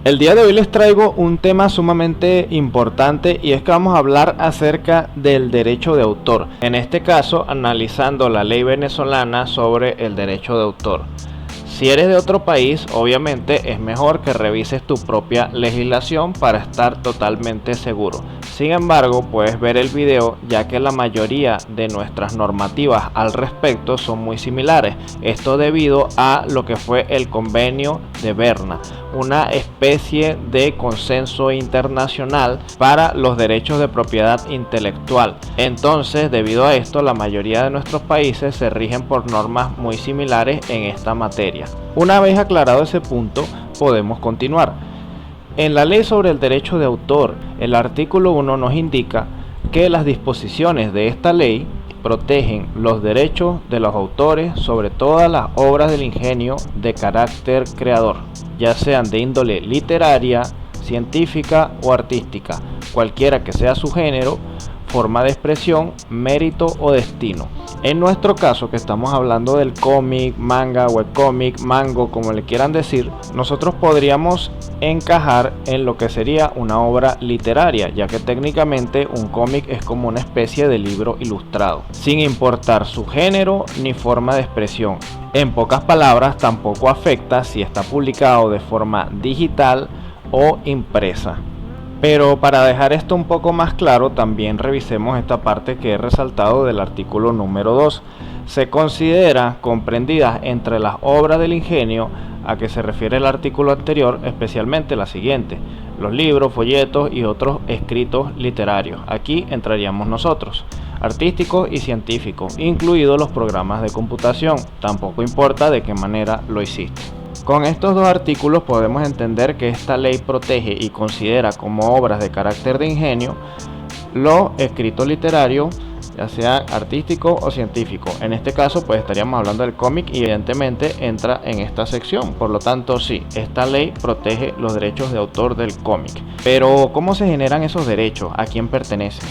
El día de hoy les traigo un tema sumamente importante y es que vamos a hablar acerca del derecho de autor. En este caso, analizando la ley venezolana sobre el derecho de autor. Si eres de otro país, obviamente es mejor que revises tu propia legislación para estar totalmente seguro. Sin embargo, puedes ver el video ya que la mayoría de nuestras normativas al respecto son muy similares. Esto debido a lo que fue el convenio de Berna, una especie de consenso internacional para los derechos de propiedad intelectual. Entonces, debido a esto, la mayoría de nuestros países se rigen por normas muy similares en esta materia. Una vez aclarado ese punto, podemos continuar. En la ley sobre el derecho de autor, el artículo 1 nos indica que las disposiciones de esta ley protegen los derechos de los autores sobre todas las obras del ingenio de carácter creador, ya sean de índole literaria, científica o artística, cualquiera que sea su género, forma de expresión, mérito o destino. En nuestro caso, que estamos hablando del cómic, manga, webcómic, mango, como le quieran decir, nosotros podríamos encajar en lo que sería una obra literaria, ya que técnicamente un cómic es como una especie de libro ilustrado, sin importar su género ni forma de expresión. En pocas palabras, tampoco afecta si está publicado de forma digital o impresa. Pero para dejar esto un poco más claro, también revisemos esta parte que he resaltado del artículo número 2. Se considera comprendidas entre las obras del ingenio a que se refiere el artículo anterior, especialmente la siguiente: los libros, folletos y otros escritos literarios. Aquí entraríamos nosotros, artísticos y científicos, incluidos los programas de computación, tampoco importa de qué manera lo hiciste. Con estos dos artículos podemos entender que esta ley protege y considera como obras de carácter de ingenio los escritos literarios, ya sea artístico o científico. En este caso pues estaríamos hablando del cómic y evidentemente entra en esta sección. Por lo tanto sí, esta ley protege los derechos de autor del cómic. Pero ¿cómo se generan esos derechos? ¿A quién pertenecen?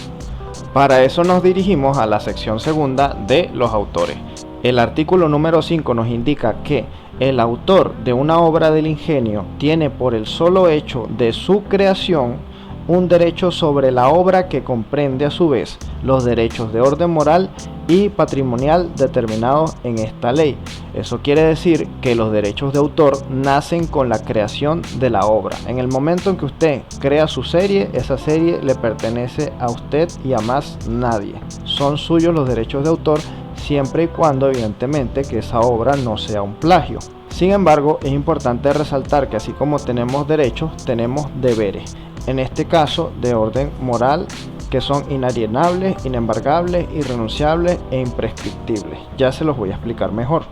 Para eso nos dirigimos a la sección segunda de los autores. El artículo número 5 nos indica que el autor de una obra del ingenio tiene por el solo hecho de su creación un derecho sobre la obra que comprende a su vez los derechos de orden moral y patrimonial determinados en esta ley. Eso quiere decir que los derechos de autor nacen con la creación de la obra. En el momento en que usted crea su serie, esa serie le pertenece a usted y a más nadie. Son suyos los derechos de autor siempre y cuando evidentemente que esa obra no sea un plagio. Sin embargo, es importante resaltar que así como tenemos derechos, tenemos deberes. En este caso, de orden moral, que son inalienables, inembargables, irrenunciables e imprescriptibles. Ya se los voy a explicar mejor.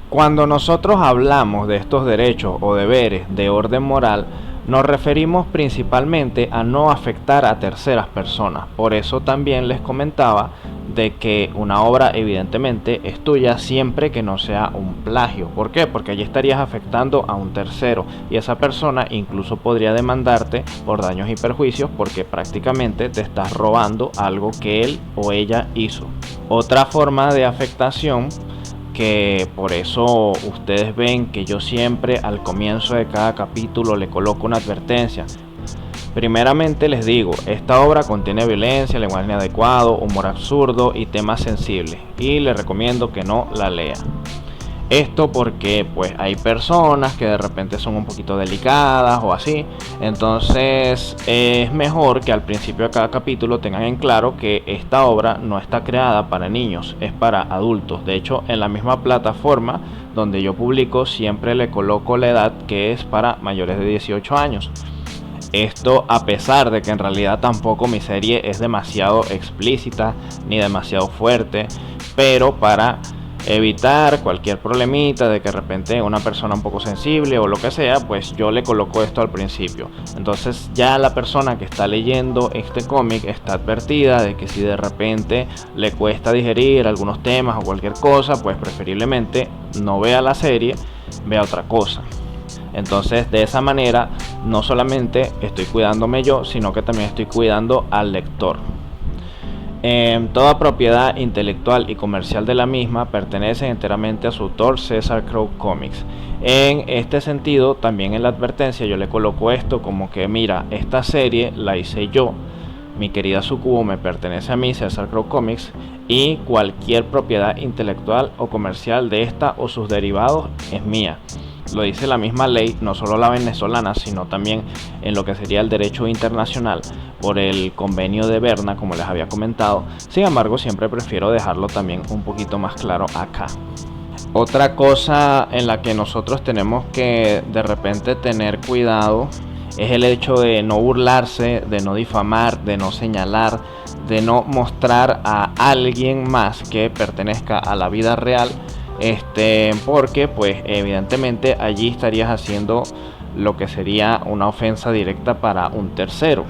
Cuando nosotros hablamos de estos derechos o deberes de orden moral, nos referimos principalmente a no afectar a terceras personas. Por eso también les comentaba de que una obra evidentemente es tuya siempre que no sea un plagio. ¿Por qué? Porque allí estarías afectando a un tercero y esa persona incluso podría demandarte por daños y perjuicios porque prácticamente te estás robando algo que él o ella hizo. Otra forma de afectación, que por eso ustedes ven que yo siempre al comienzo de cada capítulo le coloco una advertencia. Primeramente les digo, esta obra contiene violencia, lenguaje inadecuado, humor absurdo y temas sensibles, y les recomiendo que no la lean. Esto porque pues hay personas que de repente son un poquito delicadas o así, entonces es mejor que al principio de cada capítulo tengan en claro que esta obra no está creada para niños, es para adultos. De hecho, en la misma plataforma donde yo publico siempre le coloco la edad que es para mayores de 18 años. Esto a pesar de que en realidad tampoco mi serie es demasiado explícita ni demasiado fuerte, pero para evitar cualquier problemita de que de repente una persona un poco sensible o lo que sea, pues yo le coloco esto al principio. Entonces ya la persona que está leyendo este cómic está advertida de que si de repente le cuesta digerir algunos temas o cualquier cosa, pues preferiblemente no vea la serie, vea otra cosa. Entonces de esa manera no solamente estoy cuidándome yo, sino que también estoy cuidando al lector. Toda propiedad intelectual y comercial de la misma pertenece enteramente a su autor César Crow Comics. En este sentido, también en la advertencia yo le coloco esto como que mira, esta serie la hice yo, mi querida Sucubo me pertenece a mí, César Crow Comics, y cualquier propiedad intelectual o comercial de esta o sus derivados es mía. Lo dice la misma ley, no solo la venezolana, sino también en lo que sería el derecho internacional por el convenio de Berna, como les había comentado. Sin embargo, siempre prefiero dejarlo también un poquito más claro acá. Otra cosa en la que nosotros tenemos que de repente tener cuidado es el hecho de no burlarse, de no difamar, de no señalar, de no mostrar a alguien más que pertenezca a la vida real, porque pues evidentemente allí estarías haciendo lo que sería una ofensa directa para un tercero.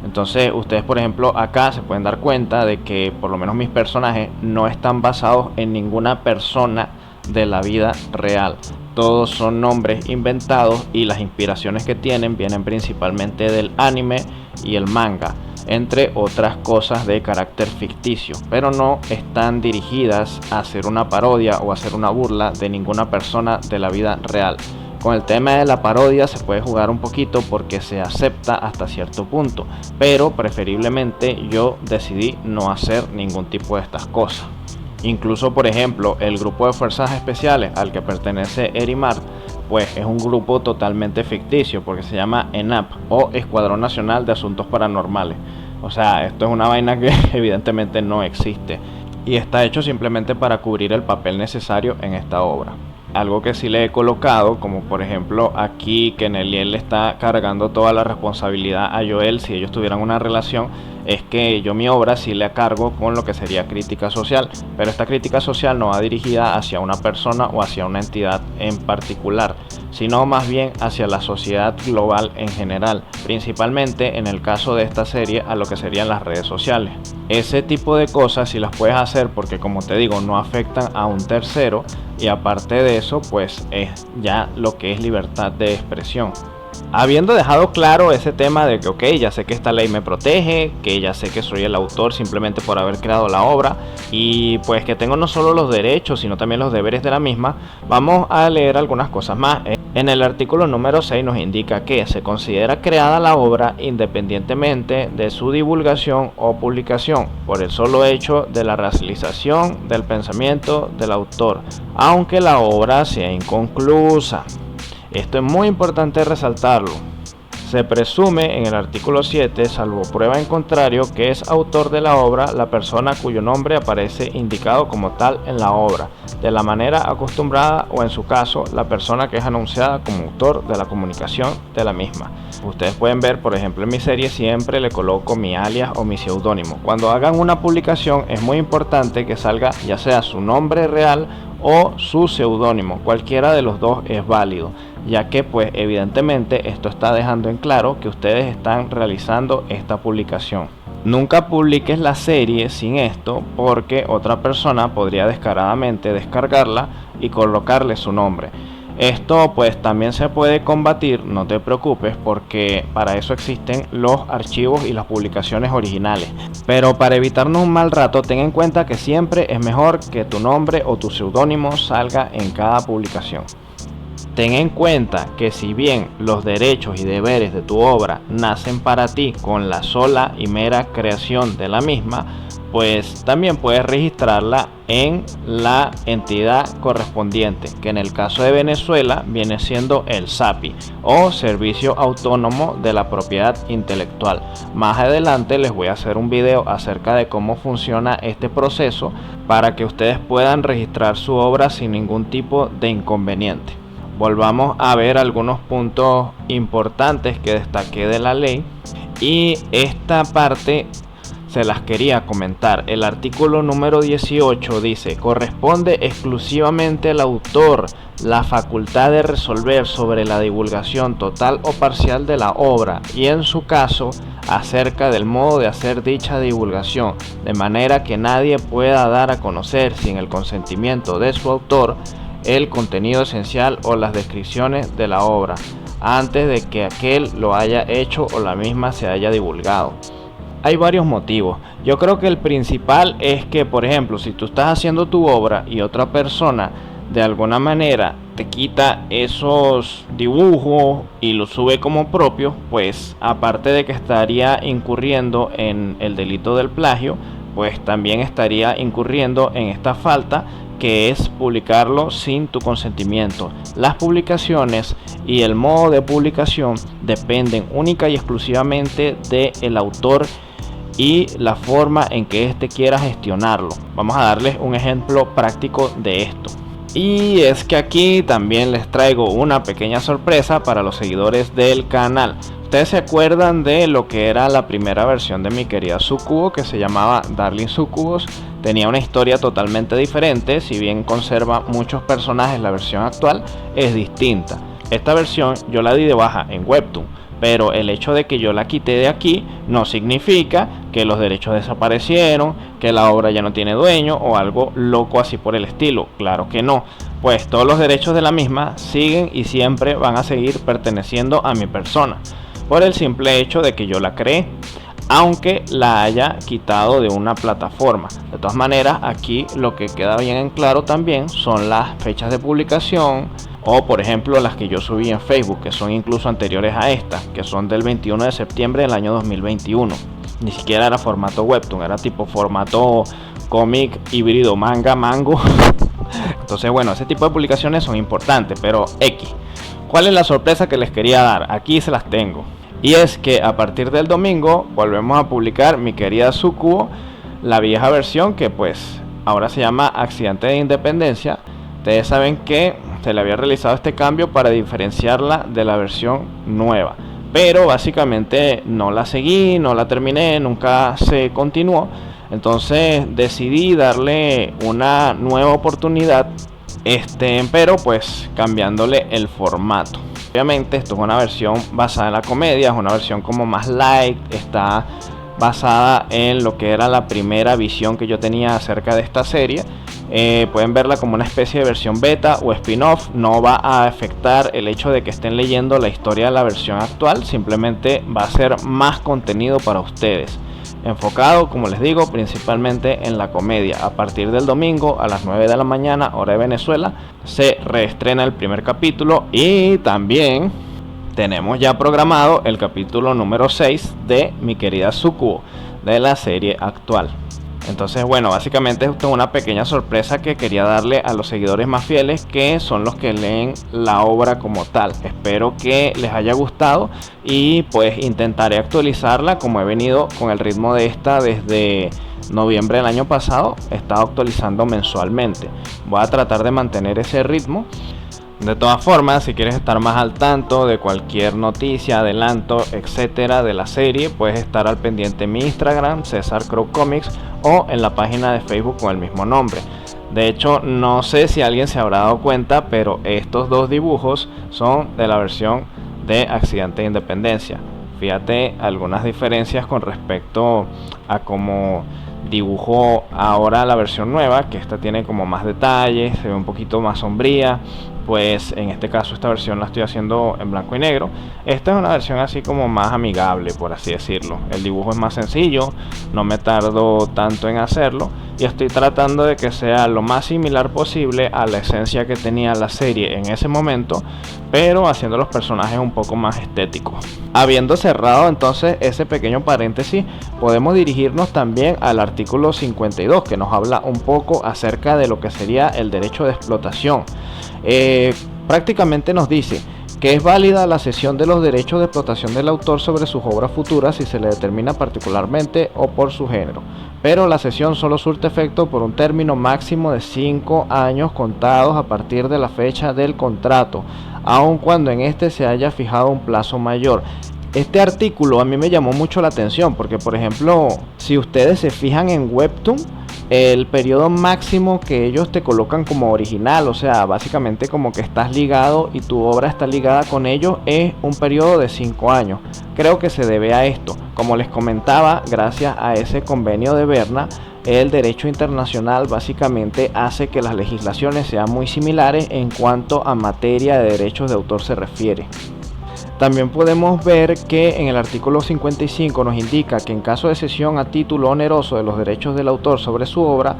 Entonces ustedes, por ejemplo, acá se pueden dar cuenta de que por lo menos mis personajes no están basados en ninguna persona de la vida real. Todos son nombres inventados y las inspiraciones que tienen vienen principalmente del anime y el manga, entre otras cosas de carácter ficticio, pero no están dirigidas a hacer una parodia o a hacer una burla de ninguna persona de la vida real. Con el tema de la parodia se puede jugar un poquito porque se acepta hasta cierto punto, pero preferiblemente yo decidí no hacer ningún tipo de estas cosas. Incluso, por ejemplo, el grupo de fuerzas especiales al que pertenece Erimar, pues es un grupo totalmente ficticio porque se llama ENAP o Escuadrón Nacional de Asuntos Paranormales. O sea, esto es una vaina que evidentemente no existe y está hecho simplemente para cubrir el papel necesario en esta obra. Algo que sí le he colocado, como por ejemplo aquí que Neliel le está cargando toda la responsabilidad a Joel si ellos tuvieran una relación, es que yo mi obra sí le cargo con lo que sería crítica social, pero esta crítica social no va dirigida hacia una persona o hacia una entidad en particular, sino más bien hacia la sociedad global en general, principalmente en el caso de esta serie a lo que serían las redes sociales. Ese tipo de cosas sí las puedes hacer porque, como te digo, no afectan a un tercero y aparte de eso pues es ya lo que es libertad de expresión. Habiendo dejado claro ese tema de que ok, ya sé que esta ley me protege, que ya sé que soy el autor simplemente por haber creado la obra y pues que tengo no solo los derechos sino también los deberes de la misma, vamos a leer algunas cosas más. En el artículo número 6 nos indica que se considera creada la obra independientemente de su divulgación o publicación por el solo hecho de la realización del pensamiento del autor, aunque la obra sea inconclusa. Esto es muy importante resaltarlo. Se presume en el artículo 7, salvo prueba en contrario, que es autor de la obra la persona cuyo nombre aparece indicado como tal en la obra, de la manera acostumbrada o en su caso, la persona que es anunciada como autor de la comunicación de la misma. Ustedes pueden ver, por ejemplo, en mi serie siempre le coloco mi alias o mi seudónimo. Cuando hagan una publicación es muy importante que salga ya sea su nombre real o su seudónimo, cualquiera de los dos es válido, ya que pues evidentemente esto está dejando en claro que ustedes están realizando esta publicación. Nunca publiques la serie sin esto porque otra persona podría descaradamente descargarla y colocarle su nombre. Esto pues también se puede combatir, no te preocupes, porque para eso existen los archivos y las publicaciones originales. Pero para evitarnos un mal rato, ten en cuenta que siempre es mejor que tu nombre o tu seudónimo salga en cada publicación. Ten en cuenta que si bien los derechos y deberes de tu obra nacen para ti con la sola y mera creación de la misma, pues también puedes registrarla en la entidad correspondiente, que en el caso de Venezuela viene siendo el SAPI o Servicio Autónomo de la Propiedad Intelectual. Más adelante les voy a hacer un video acerca de cómo funciona este proceso para que ustedes puedan registrar su obra sin ningún tipo de inconveniente. Volvamos a ver algunos puntos importantes que destaqué de la ley y esta parte se las quería comentar. El artículo número 18 dice: corresponde exclusivamente al autor la facultad de resolver sobre la divulgación total o parcial de la obra y en su caso acerca del modo de hacer dicha divulgación, de manera que nadie pueda dar a conocer sin el consentimiento de su autor el contenido esencial o las descripciones de la obra antes de que aquel lo haya hecho o la misma se haya divulgado. Hay varios motivos. Yo creo que el principal es que, por ejemplo, si tú estás haciendo tu obra y otra persona de alguna manera te quita esos dibujos y los sube como propios, pues aparte de que estaría incurriendo en el delito del plagio, pues también estaría incurriendo en esta falta, que es publicarlo sin tu consentimiento. Las publicaciones y el modo de publicación dependen única y exclusivamente del autor y la forma en que éste quiera gestionarlo. Vamos a darles un ejemplo práctico de esto. Y es que aquí también les traigo una pequeña sorpresa para los seguidores del canal. Ustedes se acuerdan de lo que era la primera versión de mi querida Sucubo, que se llamaba Darling Succubus. Tenía una historia totalmente diferente, si bien conserva muchos personajes, la versión actual es distinta. Esta versión yo la di de baja en Webtoon, pero el hecho de que yo la quité de aquí no significa que los derechos desaparecieron, que la obra ya no tiene dueño o algo loco así por el estilo. Claro que no, pues todos los derechos de la misma siguen y siempre van a seguir perteneciendo a mi persona, por el simple hecho de que yo la creé, aunque la haya quitado de una plataforma. De todas maneras, aquí lo que queda bien en claro también son las fechas de publicación, o por ejemplo las que yo subí en Facebook, que son incluso anteriores a estas, que son del 21 de septiembre del año 2021. Ni siquiera era formato Webtoon, era tipo formato cómic híbrido manga mango. Entonces bueno, ese tipo de publicaciones son importantes, pero X. ¿Cuál es la sorpresa que les quería dar? Aquí se las tengo. Y es que a partir del domingo volvemos a publicar mi querida Sucubo, la vieja versión, que pues ahora se llama Accidente de Independencia. Ustedes saben que se le había realizado este cambio para diferenciarla de la versión nueva, pero básicamente no la seguí, no la terminé, nunca se continuó. Entonces decidí darle una nueva oportunidad, pero pues cambiándole el formato. Obviamente esto es una versión basada en la comedia, es una versión como más light, está basada en lo que era la primera visión que yo tenía acerca de esta serie. Pueden verla como una especie de versión beta o spin-off. No va a afectar el hecho de que estén leyendo la historia de la versión actual, simplemente va a ser más contenido para ustedes, enfocado, como les digo, principalmente en la comedia. A partir del domingo a las 9 de la mañana, hora de Venezuela, se reestrena el primer capítulo, y también tenemos ya programado el capítulo número 6 de mi querida Sucubo, de la serie actual. Entonces bueno, básicamente esto es una pequeña sorpresa que quería darle a los seguidores más fieles, que son los que leen la obra como tal. Espero que les haya gustado y pues intentaré actualizarla como he venido con el ritmo de esta desde noviembre del año pasado. He estado actualizando mensualmente, voy a tratar de mantener ese ritmo. De todas formas, si quieres estar más al tanto de cualquier noticia, adelanto, etcétera de la serie, puedes estar al pendiente en mi Instagram, Cesar Crow Comics, o en la página de Facebook con el mismo nombre. De hecho, no sé si alguien se habrá dado cuenta, pero estos dos dibujos son de la versión de Accidente de Independencia. Fíjate algunas diferencias con respecto a cómo dibujó ahora la versión nueva, que esta tiene como más detalles, se ve un poquito más sombría. Pues en este caso esta versión la estoy haciendo en blanco y negro. Esta es una versión así como más amigable, por así decirlo. El dibujo es más sencillo, no me tardo tanto en hacerlo, y estoy tratando de que sea lo más similar posible a la esencia que tenía la serie en ese momento, pero haciendo los personajes un poco más estéticos. Habiendo cerrado entonces ese pequeño paréntesis, podemos dirigirnos también al artículo 52, que nos habla un poco acerca de lo que sería el derecho de explotación. Prácticamente nos dice que es válida la cesión de los derechos de explotación del autor sobre sus obras futuras si se le determina particularmente o por su género, pero la cesión solo surte efecto por un término máximo de 5 años contados a partir de la fecha del contrato, aun cuando en este se haya fijado un plazo mayor. Este artículo a mí me llamó mucho la atención porque, por ejemplo, si ustedes se fijan en Webtoon, el periodo máximo que ellos te colocan como original, o sea, básicamente como que estás ligado y tu obra está ligada con ellos, es un periodo de 5 años. Creo que se debe a esto. Como les comentaba, gracias a ese convenio de Berna, el derecho internacional básicamente hace que las legislaciones sean muy similares en cuanto a materia de derechos de autor se refiere. También podemos ver que en el artículo 55 nos indica que en caso de cesión a título oneroso de los derechos del autor sobre su obra,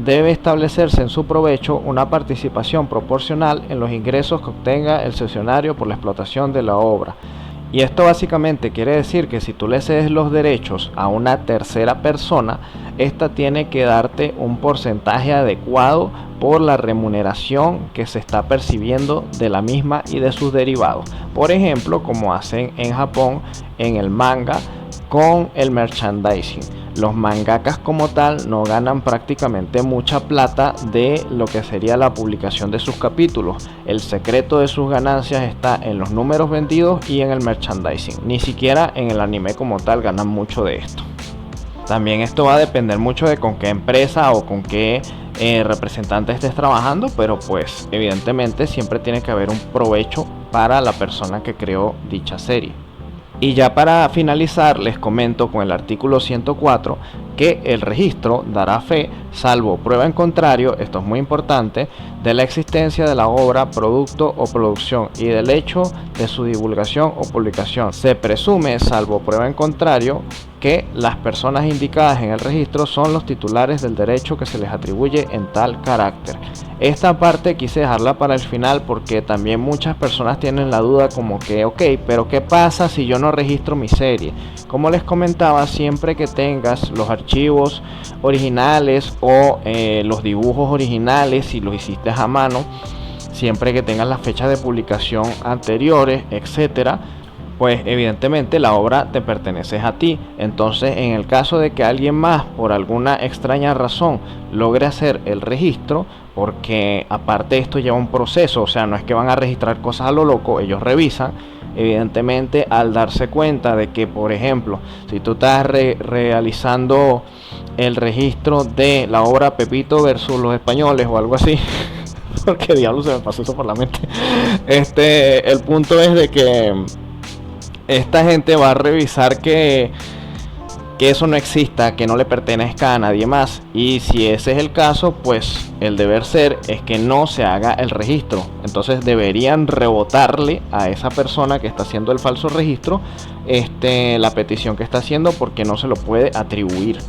debe establecerse en su provecho una participación proporcional en los ingresos que obtenga el cesionario por la explotación de la obra. Y esto básicamente quiere decir que si tú le cedes los derechos a una tercera persona, esta tiene que darte un porcentaje adecuado por la remuneración que se está percibiendo de la misma y de sus derivados. Por ejemplo, como hacen en Japón en el manga con el merchandising. Los mangakas como tal no ganan prácticamente mucha plata de lo que sería la publicación de sus capítulos. El secreto de sus ganancias está en los números vendidos y en el merchandising. Ni siquiera en el anime como tal ganan mucho de esto. También esto va a depender mucho de con qué empresa o con qué representante estés trabajando, pero pues evidentemente siempre tiene que haber un provecho para la persona que creó dicha serie. Y ya para finalizar les comento con el artículo 104 que el registro dará fe, salvo prueba en contrario, esto es muy importante, de la existencia de la obra, producto o producción y del hecho de su divulgación o publicación. Se presume, salvo prueba en contrario, que las personas indicadas en el registro son los titulares del derecho que se les atribuye en tal carácter. Esta parte quise dejarla para el final porque también muchas personas tienen la duda como que, ok, pero ¿qué pasa si yo no registro mi serie? Como les comentaba, siempre que tengas los archivos originales o los dibujos originales, si los hiciste a mano, siempre que tengas las fechas de publicación anteriores, etcétera, pues evidentemente la obra te pertenece a ti. Entonces, en el caso de que alguien más por alguna extraña razón logre hacer el registro, porque aparte esto lleva un proceso, o sea, no es que van a registrar cosas a lo loco, ellos revisan. Evidentemente, al darse cuenta de que, por ejemplo, si tú estás realizando el registro de la obra Pepito versus los españoles o algo así, porque diablo se me pasó eso por la mente, el punto es de que esta gente va a revisar que eso no exista, que no le pertenezca a nadie más, y si ese es el caso, pues el deber ser es que no se haga el registro. Entonces deberían rebotarle a esa persona que está haciendo el falso registro la petición que está haciendo, porque no se lo puede atribuir.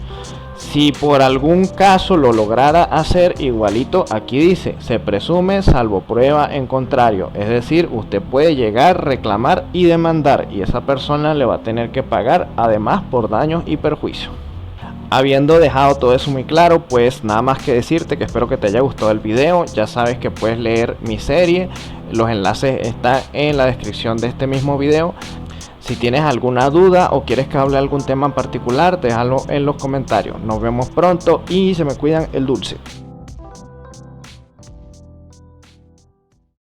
Si por algún caso lo lograra hacer, igualito aquí dice, se presume salvo prueba en contrario. Es decir, usted puede llegar, reclamar y demandar, y esa persona le va a tener que pagar además por daños y perjuicios. Habiendo dejado todo eso muy claro, pues nada más que decirte que espero que te haya gustado el video. Ya sabes que puedes leer mi serie, los enlaces están en la descripción de este mismo video. Si tienes alguna duda o quieres que hable de algún tema en particular, déjalo en los comentarios. Nos vemos pronto y se me cuidan el dulce.